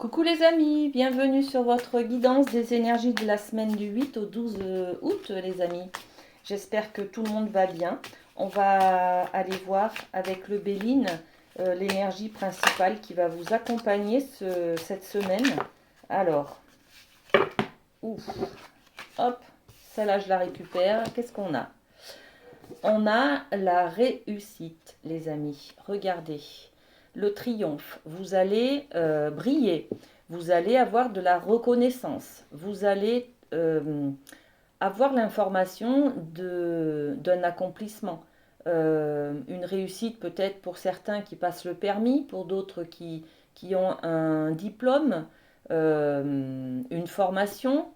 Coucou les amis, bienvenue sur votre guidance des énergies de la semaine du 8 au 12 août les amis. J'espère que tout le monde va bien. On va aller voir avec le Béline l'énergie principale qui va vous accompagner cette semaine. Alors, ouf, hop, celle-là je la récupère. Qu'est-ce qu'on a? On a la réussite les amis, regardez. Le triomphe, vous allez briller, vous allez avoir de la reconnaissance, vous allez avoir l'information d'un accomplissement. Une réussite peut-être pour certains qui passent le permis, pour d'autres qui ont un diplôme, une formation.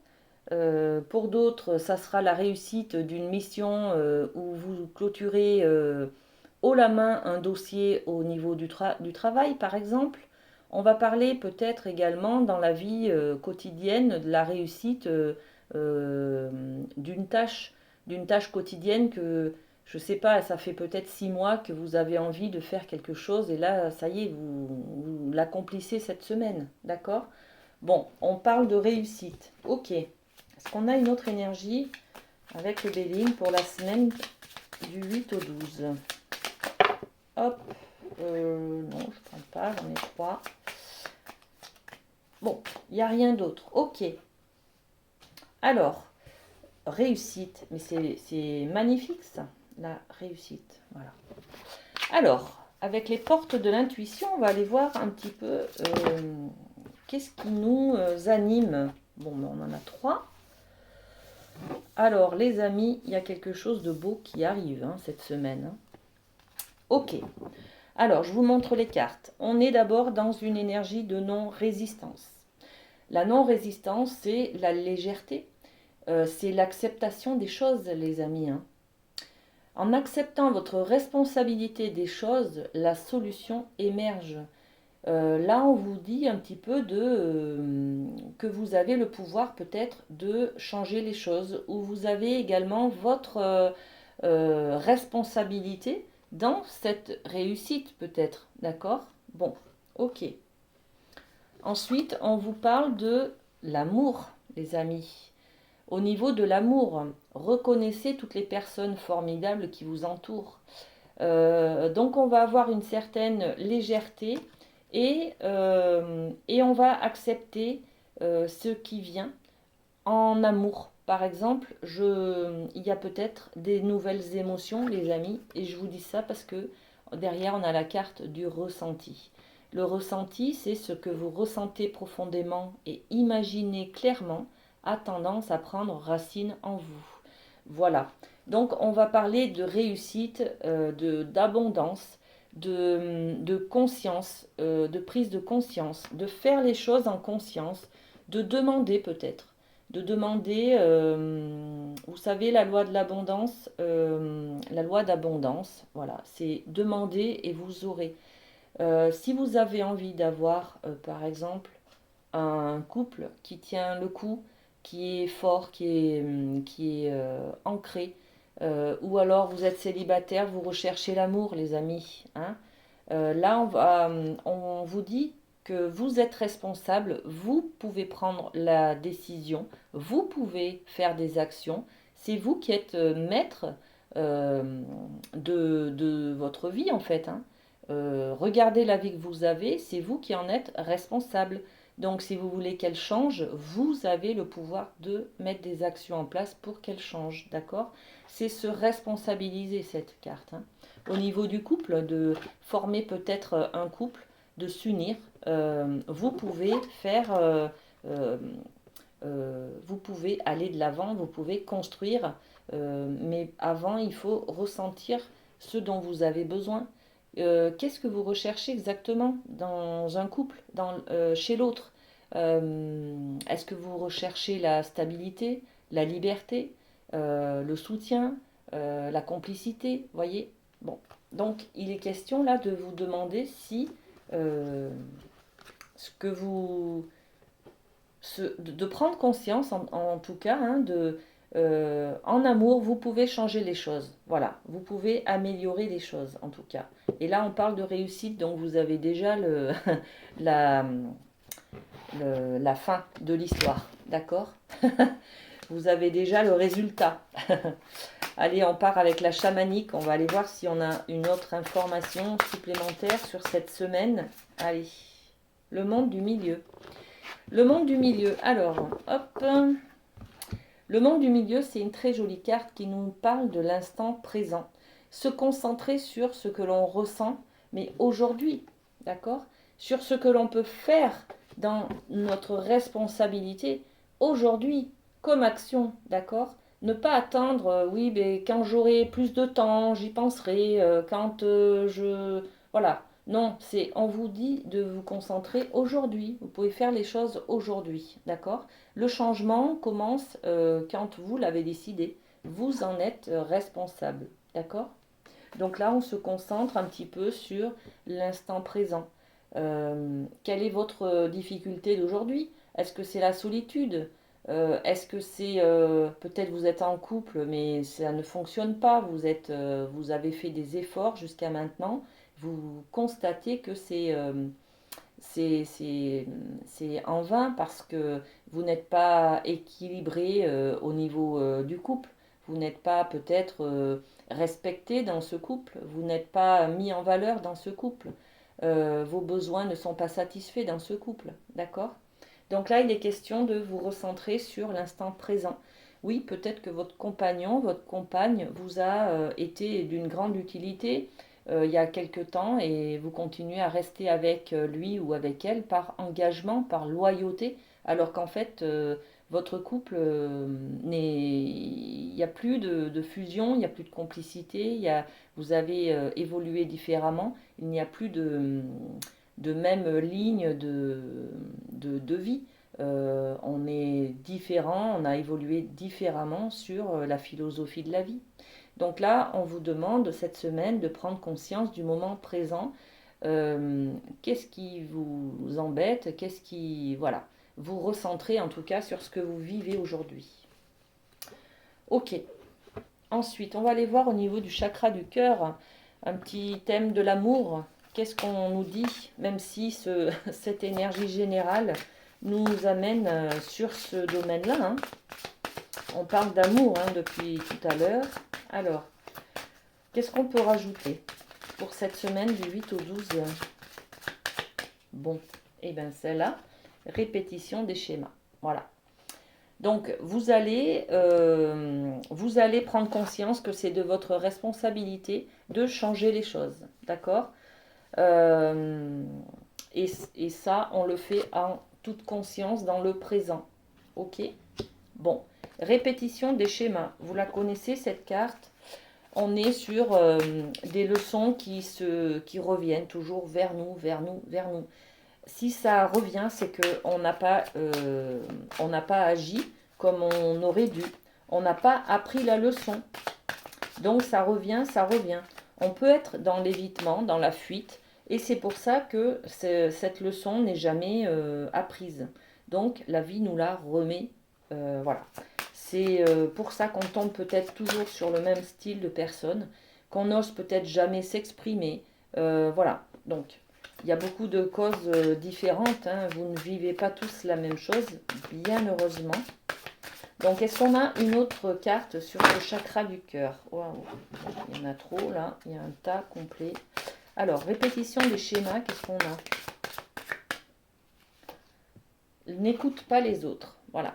Pour d'autres, ça sera la réussite d'une mission où vous clôturez haut la main un dossier au niveau du travail, par exemple. On va parler peut-être également dans la vie quotidienne de la réussite d'une tâche quotidienne que, je ne sais pas, ça fait peut-être 6 mois que vous avez envie de faire quelque chose et là, ça y est, vous l'accomplissez cette semaine, d'accord? Bon, on parle de réussite. Ok. Est-ce qu'on a une autre énergie avec le Béline pour la semaine du 8 au 12? Hop. Non, je ne prends pas, j'en ai 3. Bon, il n'y a rien d'autre. Ok. Alors, réussite. Mais c'est magnifique ça, la réussite. Voilà. Alors, avec les portes de l'intuition, on va aller voir un petit peu qu'est-ce qui nous anime. Bon, on en a 3. Alors, les amis, il y a quelque chose de beau qui arrive cette semaine. Ok. Alors, je vous montre les cartes. On est d'abord dans une énergie de non-résistance. La non-résistance, c'est la légèreté. C'est l'acceptation des choses, les amis. En acceptant votre responsabilité des choses, la solution émerge. Là, on vous dit un petit peu que vous avez le pouvoir peut-être de changer les choses, ou vous avez également votre responsabilité dans cette réussite peut-être, d'accord? Bon, ok. Ensuite, on vous parle de l'amour, les amis. Au niveau de l'amour, reconnaissez toutes les personnes formidables qui vous entourent. Donc on va avoir une certaine légèreté et on va accepter ce qui vient en amour. Par exemple, il y a peut-être des nouvelles émotions, les amis, et je vous dis ça parce que derrière on a la carte du ressenti. Le ressenti, c'est ce que vous ressentez profondément et imaginez clairement a tendance à prendre racine en vous. Voilà. Donc on va parler de réussite, d'abondance, de conscience, de prise de conscience, de faire les choses en conscience, de demander peut-être, de demander, vous savez, la loi de l'abondance, la loi d'abondance, voilà, c'est demander et vous aurez. Si vous avez envie d'avoir, par exemple, un couple qui tient le coup, qui est fort, qui est ancré, ou alors vous êtes célibataire, vous recherchez l'amour, les amis. Là, on vous dit que vous êtes responsable, vous pouvez prendre la décision, vous pouvez faire des actions. C'est vous qui êtes maître de votre vie en fait. Regardez la vie que vous avez, c'est vous qui en êtes responsable. Donc si vous voulez qu'elle change, vous avez le pouvoir de mettre des actions en place pour qu'elle change, d'accord? C'est se responsabiliser cette carte. Au niveau du couple, de former peut-être un couple, de s'unir, vous pouvez faire, vous pouvez aller de l'avant, vous pouvez construire, mais avant il faut ressentir ce dont vous avez besoin. Qu'est-ce que vous recherchez exactement dans un couple, chez l'autre? Est-ce que vous recherchez la stabilité, la liberté, le soutien, la complicité, voyez? Bon, donc il est question là de vous demander si ce que vous, de prendre conscience en tout cas, en amour, vous pouvez changer les choses. Voilà, vous pouvez améliorer les choses en tout cas. Et là, on parle de réussite, donc vous avez déjà la, la fin de l'histoire, d'accord? Vous avez déjà le résultat. Allez, on part avec la chamanique. On va aller voir si on a une autre information supplémentaire sur cette semaine. Allez, le monde du milieu. Le monde du milieu. Alors, hop. Le monde du milieu, c'est une très jolie carte qui nous parle de l'instant présent. Se concentrer sur ce que l'on ressent, mais aujourd'hui, d'accord? Sur ce que l'on peut faire dans notre responsabilité aujourd'hui, comme action, d'accord? Ne pas attendre, oui, mais quand j'aurai plus de temps, j'y penserai, quand je... Voilà. Non, c'est, on vous dit de vous concentrer aujourd'hui. Vous pouvez faire les choses aujourd'hui, d'accord? Le changement commence quand vous l'avez décidé. Vous en êtes responsable, d'accord? Donc là, on se concentre un petit peu sur l'instant présent. Quelle est votre difficulté d'aujourd'hui? Est-ce que c'est la solitude? Est-ce que c'est peut-être vous êtes en couple mais ça ne fonctionne pas, vous avez fait des efforts jusqu'à maintenant, vous constatez que c'est c'est- c'est en vain parce que vous n'êtes pas équilibré au niveau du couple, vous n'êtes pas peut-être respecté dans ce couple, vous n'êtes pas mis en valeur dans ce couple, vos besoins ne sont pas satisfaits dans ce couple, d'accord? Donc là, il est question de vous recentrer sur l'instant présent. Oui, peut-être que votre compagnon, votre compagne vous a été d'une grande utilité il y a quelque temps et vous continuez à rester avec lui ou avec elle par engagement, par loyauté, alors qu'en fait, votre couple il n'y a plus de fusion, il n'y a plus de complicité, vous avez évolué différemment, il n'y a plus de même ligne de vie. On est différent, on a évolué différemment sur la philosophie de la vie. Donc là, on vous demande cette semaine de prendre conscience du moment présent. Qu'est-ce qui vous embête? Qu'est-ce qui... Voilà. Vous recentrez en tout cas sur ce que vous vivez aujourd'hui. Ok. Ensuite, on va aller voir au niveau du chakra du cœur, un petit thème de l'amour. Qu'est-ce qu'on nous dit, même si cette énergie générale nous amène sur ce domaine-là, hein. On parle d'amour depuis tout à l'heure. Alors, qu'est-ce qu'on peut rajouter pour cette semaine du 8 au 12? Bon, et bien celle-là, répétition des schémas. Voilà. Donc, vous allez prendre conscience que c'est de votre responsabilité de changer les choses. D'accord? Euh, et ça, on le fait en toute conscience dans le présent. Ok? Bon, répétition des schémas. Vous la connaissez, cette carte? On est sur des leçons qui reviennent toujours vers nous, vers nous, vers nous. Si ça revient, c'est qu'on n'a pas agi comme on aurait dû. On n'a pas appris la leçon. Donc ça revient, ça revient. On peut être dans l'évitement, dans la fuite, et c'est pour ça que cette leçon n'est jamais apprise. Donc la vie nous la remet. Voilà. C'est pour ça qu'on tombe peut-être toujours sur le même style de personne, qu'on n'ose peut-être jamais s'exprimer. Voilà. Donc il y a beaucoup de causes différentes, hein. Vous ne vivez pas tous la même chose, bien heureusement. Donc, est-ce qu'on a une autre carte sur le chakra du cœur? Waouh, il y en a trop là, il y a un tas complet. Alors, répétition des schémas, qu'est-ce qu'on a? N'écoute pas les autres, voilà.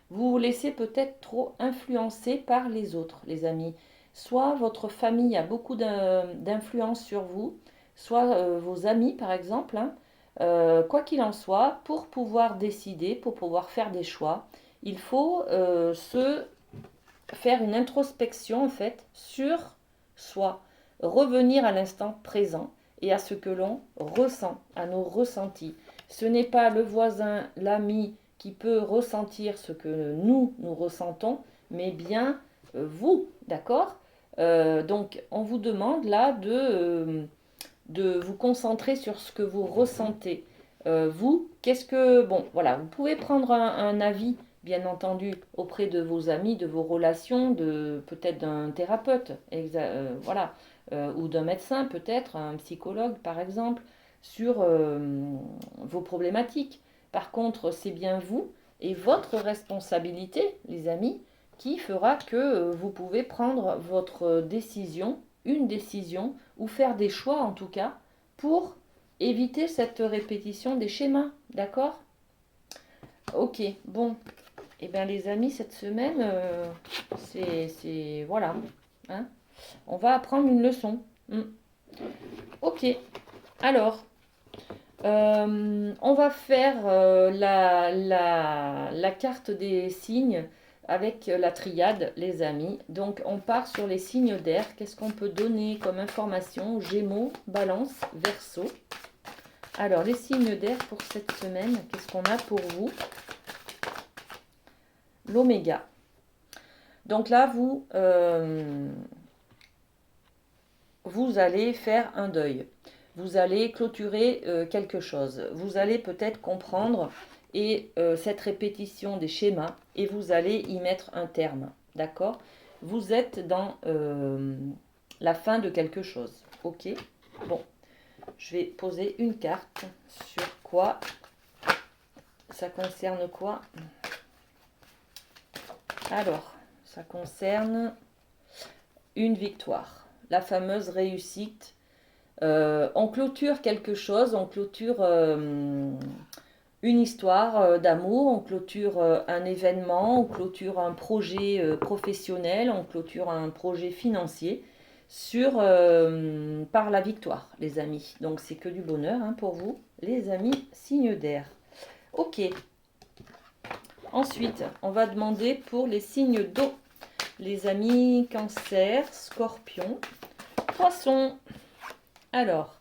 Vous vous laissez peut-être trop influencer par les autres, les amis. Soit votre famille a beaucoup d'influence sur vous, soit vos amis, par exemple, hein. Quoi qu'il en soit, pour pouvoir décider, pour pouvoir faire des choix, il faut se faire une introspection en fait sur soi, revenir à l'instant présent et à ce que l'on ressent, à nos ressentis. Ce n'est pas le voisin, l'ami qui peut ressentir ce que nous ressentons, mais bien vous, d'accord? Donc on vous demande là de vous concentrer sur ce que vous ressentez. Vous, qu'est-ce que... Bon, voilà, vous pouvez prendre un avis, bien entendu, auprès de vos amis, de vos relations, de peut-être d'un thérapeute, voilà, ou d'un médecin peut-être, un psychologue par exemple, sur vos problématiques. Par contre, c'est bien vous et votre responsabilité, les amis, qui fera que vous pouvez prendre votre décision, une décision, ou faire des choix en tout cas, pour éviter cette répétition des schémas. D'accord? Ok, bon. Eh bien les amis, cette semaine, voilà. Hein, on va apprendre une leçon. Ok, alors, on va faire la carte des signes avec la triade, les amis. Donc, on part sur les signes d'air. Qu'est-ce qu'on peut donner comme information? Gémeaux, Balance, Verseau. Alors, les signes d'air pour cette semaine, qu'est-ce qu'on a pour vous? L'oméga. Donc là, vous allez faire un deuil. Vous allez clôturer quelque chose. Vous allez peut-être comprendre cette répétition des schémas et vous allez y mettre un terme. D'accord? Vous êtes dans la fin de quelque chose. Ok? Bon, je vais poser une carte sur quoi ça concerne quoi? Alors, ça concerne une victoire, la fameuse réussite. On clôture quelque chose, on clôture une histoire d'amour, on clôture un événement, on clôture un projet professionnel, on clôture un projet financier par la victoire, les amis. Donc c'est que du bonheur hein, pour vous, les amis, signe d'air. Ok. Ensuite, on va demander pour les signes d'eau. Les amis, Cancer, Scorpion, Poisson. Alors,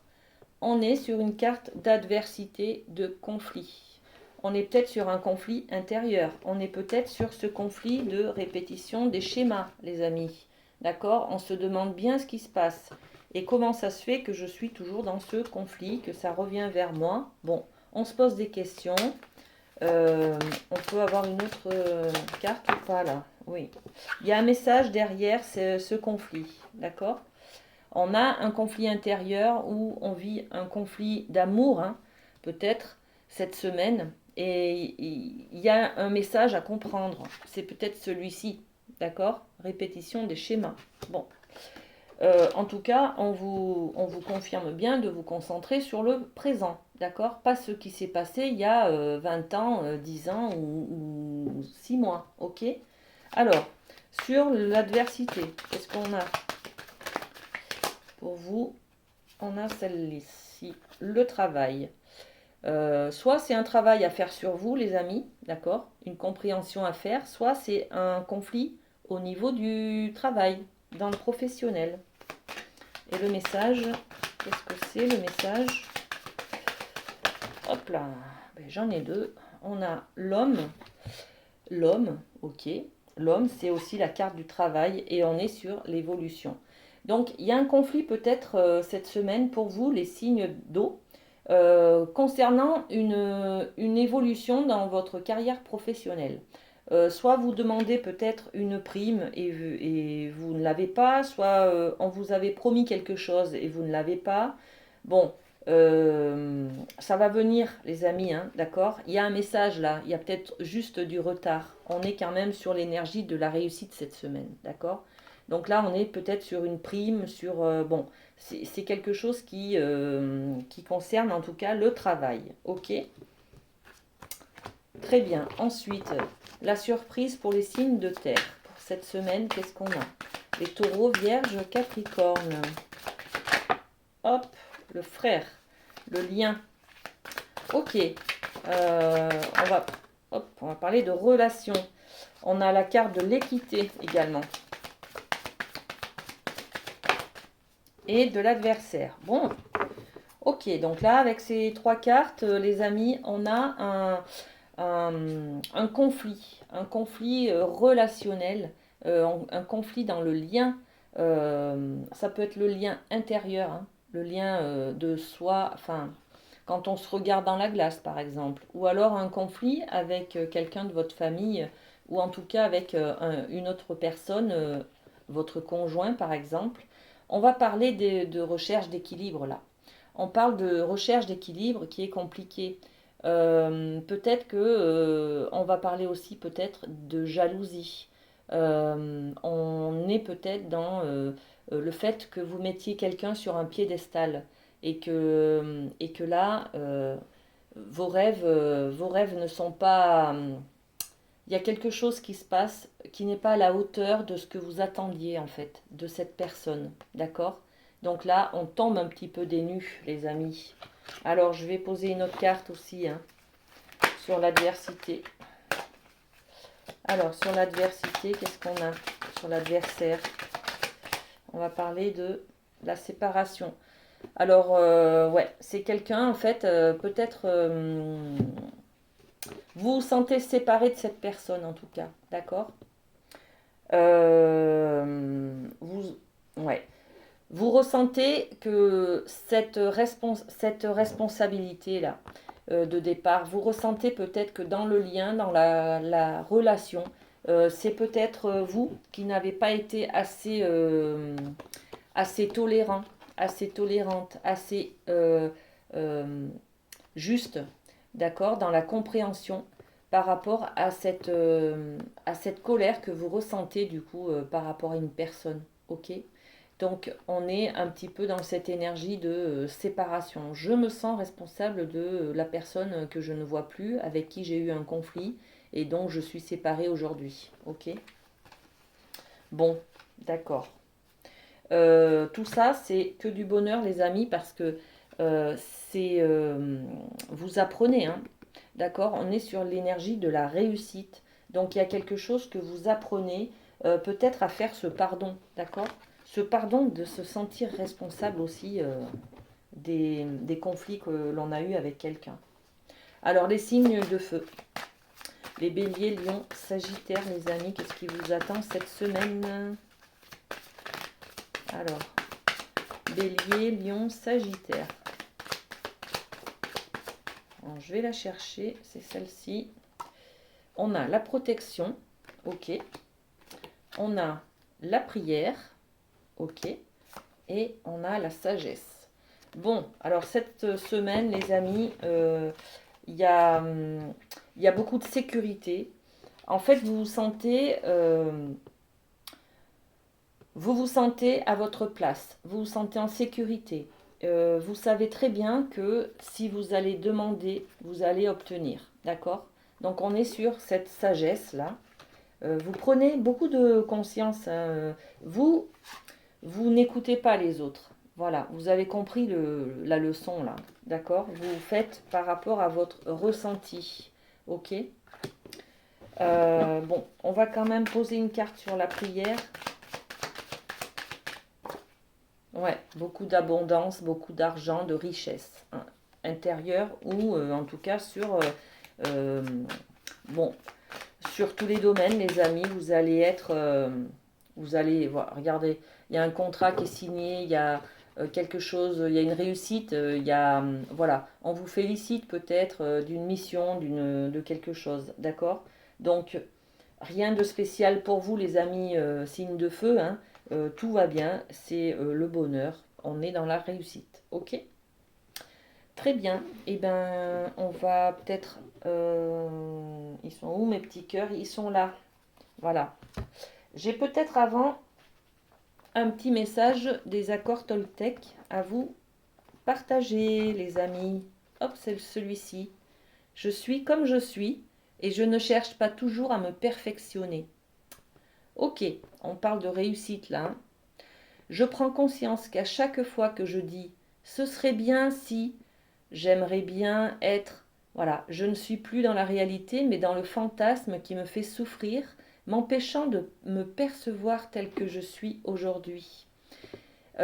on est sur une carte d'adversité, de conflit. On est peut-être sur un conflit intérieur. On est peut-être sur ce conflit de répétition des schémas, les amis. D'accord? On se demande bien ce qui se passe. Et comment ça se fait que je suis toujours dans ce conflit, que ça revient vers moi? Bon, on se pose des questions. On peut avoir une autre carte ou pas là? Oui. Il y a un message derrière ce conflit. D'accord? On a un conflit intérieur où on vit un conflit d'amour, hein, peut-être cette semaine, et il y a un message à comprendre. C'est peut-être celui-ci, d'accord? Répétition des schémas. Bon. En tout cas, on vous confirme bien de vous concentrer sur le présent, d'accord? Pas ce qui s'est passé il y a 20 ans, 10 ans ou 6 mois, ok? Alors, sur l'adversité, qu'est-ce qu'on a pour vous? On a celle-ci, le travail. Soit c'est un travail à faire sur vous, les amis, d'accord? Une compréhension à faire, soit c'est un conflit au niveau du travail, dans le professionnel. Et le message, qu'est-ce que c'est le message? Hop là, ben, j'en ai deux. On a l'homme. L'homme, ok. L'homme, c'est aussi la carte du travail et on est sur l'évolution. Donc, il y a un conflit peut-être cette semaine pour vous, les signes d'eau, concernant une évolution dans votre carrière professionnelle. Soit vous demandez peut-être une prime et vous ne l'avez pas, soit on vous avait promis quelque chose et vous ne l'avez pas. Bon, ça va venir, les amis, hein, d'accord? Il y a un message là, il y a peut-être juste du retard. On est quand même sur l'énergie de la réussite cette semaine, d'accord? Donc là, on est peut-être sur une prime, bon, c'est quelque chose qui concerne en tout cas le travail, ok? Très bien. Ensuite, la surprise pour les signes de terre. Pour cette semaine, qu'est-ce qu'on a? Les taureaux, vierges, capricorne. Hop, le frère, le lien. Ok. On va parler de relations. On a la carte de l'équité également. Et de l'adversaire. Bon. Ok, donc là, avec ces trois cartes, les amis, on a un conflit relationnel, un conflit dans le lien. Ça peut être le lien intérieur, hein, le lien de soi, enfin, quand on se regarde dans la glace, par exemple, ou alors un conflit avec quelqu'un de votre famille, ou en tout cas avec une autre personne, votre conjoint, par exemple. On va parler de recherche d'équilibre là. On parle de recherche d'équilibre qui est compliqué. Peut-être que on va parler aussi peut-être de jalousie. On est peut-être dans le fait que vous mettiez quelqu'un sur un piédestal et que là, vos rêves ne sont pas... il y a quelque chose qui se passe qui n'est pas à la hauteur de ce que vous attendiez en fait, de cette personne. D'accord? Donc là, on tombe un petit peu des nues, les amis. Alors, je vais poser une autre carte aussi, hein, sur l'adversité. Alors, sur l'adversité, qu'est-ce qu'on a? Sur l'adversaire, on va parler de la séparation. Alors, ouais, c'est quelqu'un, en fait, peut-être, vous vous sentez séparé de cette personne, en tout cas, d'accord? Vous, ouais, vous ressentez que cette responsabilité-là de départ, vous ressentez peut-être que dans le lien, dans la relation, c'est peut-être vous qui n'avez pas été assez tolérant, assez tolérante, assez euh, juste, d'accord, dans la compréhension par rapport à cette colère que vous ressentez du coup par rapport à une personne, ok? Donc on est un petit peu dans cette énergie de séparation. Je me sens responsable de la personne que je ne vois plus, avec qui j'ai eu un conflit et dont je suis séparée aujourd'hui, ok? Bon, d'accord. Tout ça, c'est que du bonheur, les amis, parce que euh, c'est vous apprenez, hein, d'accord? On est sur l'énergie de la réussite. Donc il y a quelque chose que vous apprenez peut-être à faire ce pardon, d'accord? Ce pardon de se sentir responsable aussi des conflits que l'on a eus avec quelqu'un. Alors les signes de feu. Les béliers, lions, sagittaires, les amis, qu'est-ce qui vous attend cette semaine? Alors, bélier, lion, sagittaire. Alors, je vais la chercher, c'est celle-ci. On a la protection, ok. On a la prière, ok. Et on a la sagesse. Bon, alors cette semaine, les amis, il y a, il y a beaucoup de sécurité. En fait, vous vous sentez à votre place, vous vous sentez en sécurité. Vous savez très bien que si vous allez demander, vous allez obtenir. D'accord? Donc on est sur cette sagesse-là. Vous prenez beaucoup de conscience, hein. Vous, vous n'écoutez pas les autres. Voilà, vous avez compris la leçon là. D'accord? Vous faites par rapport à votre ressenti. Ok? Bon, on va quand même poser une carte sur la prière. Ouais, beaucoup d'abondance, beaucoup d'argent, de richesse, hein, intérieure ou en tout cas euh, bon, sur tous les domaines, les amis, vous allez être, vous allez, voilà, regardez, il y a un contrat qui est signé, il y a quelque chose, il y a une réussite, il y a, voilà, on vous félicite peut-être d'une mission, de quelque chose, d'accord? Donc, rien de spécial pour vous, les amis, signes de feu, hein. Tout va bien, c'est le bonheur, on est dans la réussite, ok? Très bien, et ben on va peut-être... ils sont où mes petits cœurs? Ils sont là, voilà. J'ai peut-être avant un petit message des accords Toltec à vous partager, les amis. Hop, c'est celui-ci. Je suis comme je suis et je ne cherche pas toujours à me perfectionner. Ok, on parle de réussite là, hein. Je prends conscience qu'à chaque fois que je dis ce serait bien si, j'aimerais bien être, voilà, je ne suis plus dans la réalité mais dans le fantasme qui me fait souffrir, m'empêchant de me percevoir tel que je suis aujourd'hui.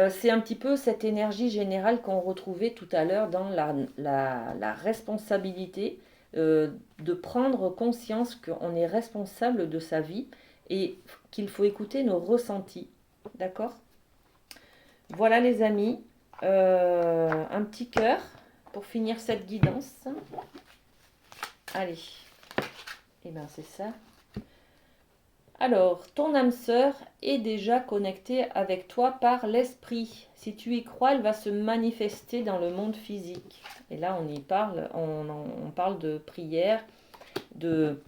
C'est un petit peu cette énergie générale qu'on retrouvait tout à l'heure dans la responsabilité, de prendre conscience qu'on est responsable de sa vie et qu'il faut écouter nos ressentis. D'accord? Voilà les amis, un petit cœur pour finir cette guidance. Allez, et bien c'est ça. Alors, ton âme sœur est déjà connectée avec toi par l'esprit. Si tu y crois, elle va se manifester dans le monde physique. Et là, on y parle, on parle de prière, de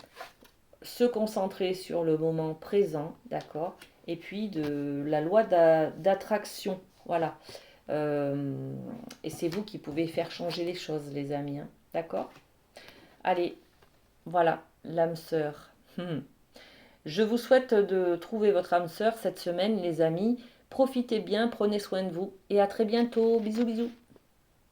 se concentrer sur le moment présent, d'accord? Et puis de la loi d'attraction, voilà. Euh, et c'est vous qui pouvez faire changer les choses, les amis, hein, d'accord? Allez, voilà, l'âme sœur. Je vous souhaite de trouver votre âme sœur cette semaine, les amis. Profitez bien, prenez soin de vous et à très bientôt. Bisous, bisous.